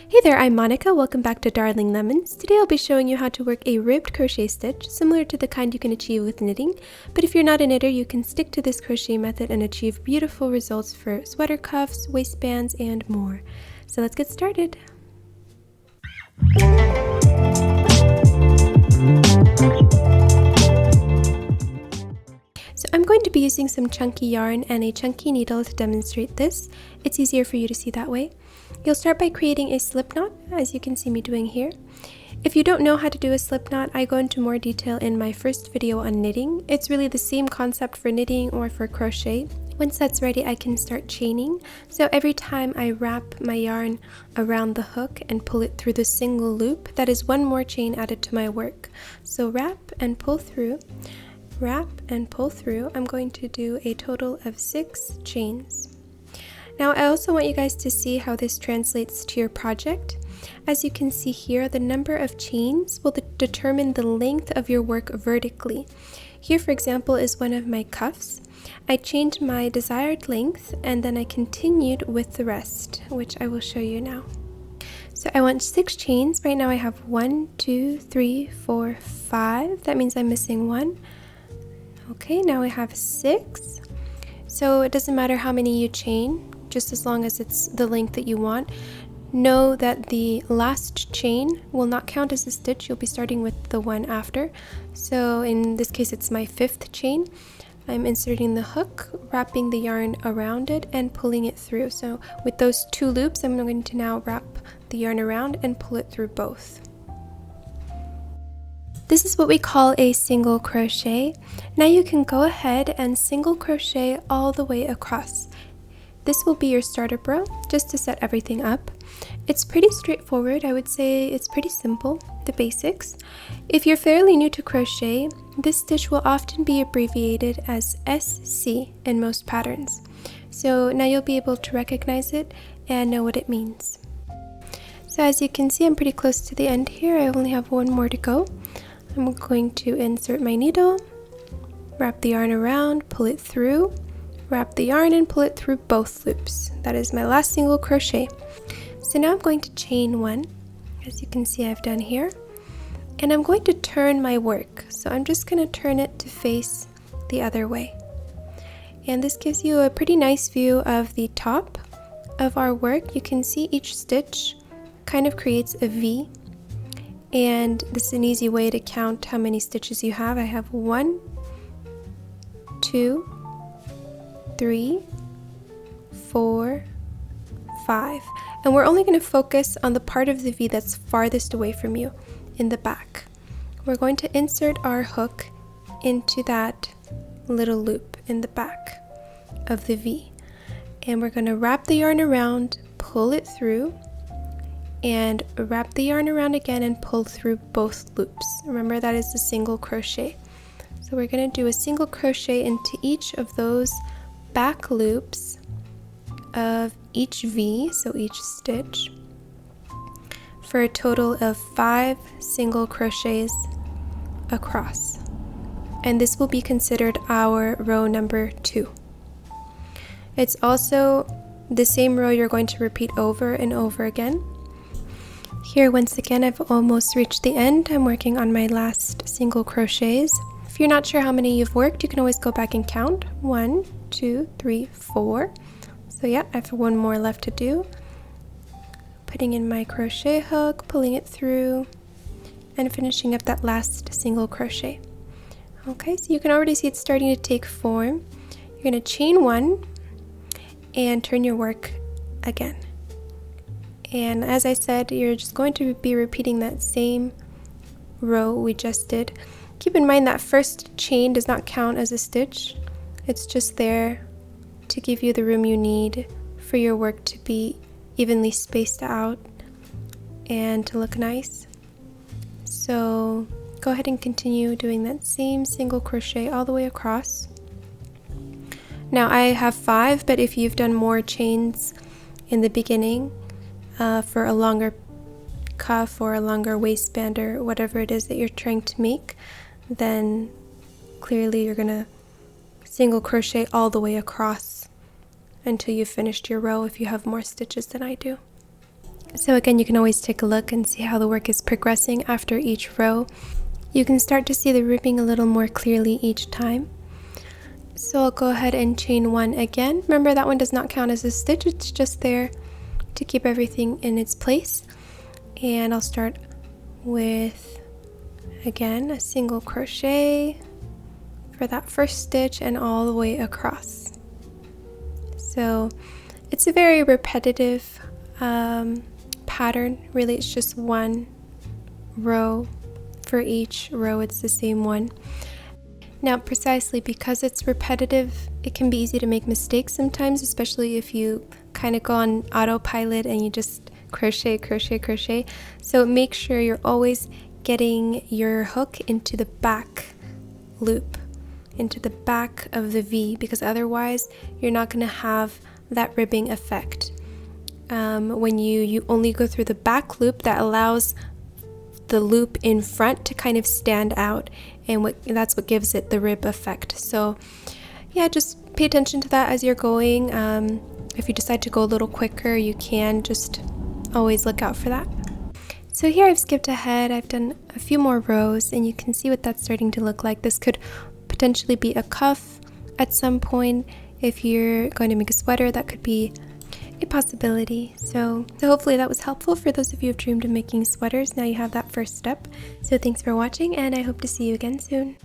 Hey there, I'm Monica. Welcome back to Darling Lemons. Today I'll be showing you how to work a ribbed crochet stitch, similar to the kind you can achieve with knitting, but if you're not a knitter, you can stick to this crochet method and achieve beautiful results for sweater cuffs, waistbands, and more. So let's get started. So I'm going to be using some chunky yarn and a chunky needle to demonstrate this. It's easier for you to see that way. You'll start by creating a slip knot, as you can see me doing here. If you don't know how to do a slip knot, I go into more detail in my first video on knitting. It's really the same concept for knitting or for crochet. Once that's ready, I can start chaining. So every time I wrap my yarn around the hook and pull it through the single loop, that is one more chain added to my work. So wrap and pull through. Wrap and pull through. I'm going to do a total of 6 chains. Now I also want you guys to see how this translates to your project. As you can see here, the number of chains will determine the length of your work vertically. Here, for example, is one of my cuffs. I chained my desired length and then I continued with the rest, which I will show you now. So I want 6 chains. Right now I have 1, 2, 3, 4, 5. That means I'm missing 1. Okay, now I have 6. So it doesn't matter how many you chain, just as long as it's the length that you want. Know that the last chain will not count as a stitch. You'll be starting with the one after. So in this case, it's my 5th chain. I'm inserting the hook, wrapping the yarn around it, and pulling it through. So with those 2 loops, I'm going to now wrap the yarn around and pull it through both. This is what we call a single crochet. Now you can go ahead and single crochet all the way across. This will be your starter row, just to set everything up. It's pretty straightforward. I would say it's pretty simple, the basics. If you're fairly new to crochet, this stitch will often be abbreviated as SC in most patterns. So now you'll be able to recognize it and know what it means. So as you can see, I'm pretty close to the end here. I only have 1 more to go. I'm going to insert my needle, wrap the yarn around, pull it through, wrap the yarn and pull it through both loops. That is my last single crochet. So now I'm going to chain 1, as you can see I've done here, and I'm going to turn my work. So I'm just going to turn it to face the other way. And this gives you a pretty nice view of the top of our work. You can see each stitch kind of creates a V. And this is an easy way to count how many stitches you have. I have 1, 2, 3, 4, 5. And we're only going to focus on the part of the V that's farthest away from you, in the back. We're going to insert our hook into that little loop in the back of the V. And we're going to wrap the yarn around, pull it through, and wrap the yarn around again and pull through both loops. Remember, that is a single crochet. So we're going to do a single crochet into each of those back loops of each V, so each stitch, for a total of 5 single crochets across. And this will be considered our row number 2. It's also the same row you're going to repeat over and over again. Here, once again, I've almost reached the end. I'm working on my last single crochets. If you're not sure how many you've worked, you can always go back and count. 1, 2, 3, 4. So yeah, I have 1 more left to do. Putting in my crochet hook, pulling it through, and finishing up that last single crochet. Okay, so you can already see it's starting to take form. You're going to chain 1 and turn your work again. And as I said, you're just going to be repeating that same row we just did. Keep in mind that first chain does not count as a stitch. It's just there to give you the room you need for your work to be evenly spaced out and to look nice. So go ahead and continue doing that same single crochet all the way across. Now I have 5, but if you've done more chains in the beginning, for a longer cuff or a longer waistband or whatever it is that you're trying to make, then clearly you're going to single crochet all the way across until you've finished your row if you have more stitches than I do. So again, you can always take a look and see how the work is progressing after each row. You can start to see the ribbing a little more clearly each time. So I'll go ahead and chain 1 again. Remember, that one does not count as a stitch, it's just there to keep everything in its place. And I'll start with, again, a single crochet for that first stitch and all the way across. So it's a very repetitive pattern. Really, it's just one row. For each row, it's the same one. Now, precisely because it's repetitive, it can be easy to make mistakes sometimes, especially if you kind of go on autopilot and you just crochet, crochet, crochet. So make sure you're always getting your hook into the back loop, into the back of the V, because otherwise you're not going to have that ribbing effect. When you only go through the back loop, that allows the loop in front to kind of stand out, and that's what gives it the rib effect. So yeah, just pay attention to that as you're going. If you decide to go a little quicker, you can just always look out for that. So here I've skipped ahead, I've done a few more rows, and you can see what that's starting to look like. This could potentially be a cuff at some point. If you're going to make a sweater, that could be a possibility. So hopefully that was helpful for those of you who've dreamed of making sweaters. Now you have that first step. So thanks for watching, and I hope to see you again soon.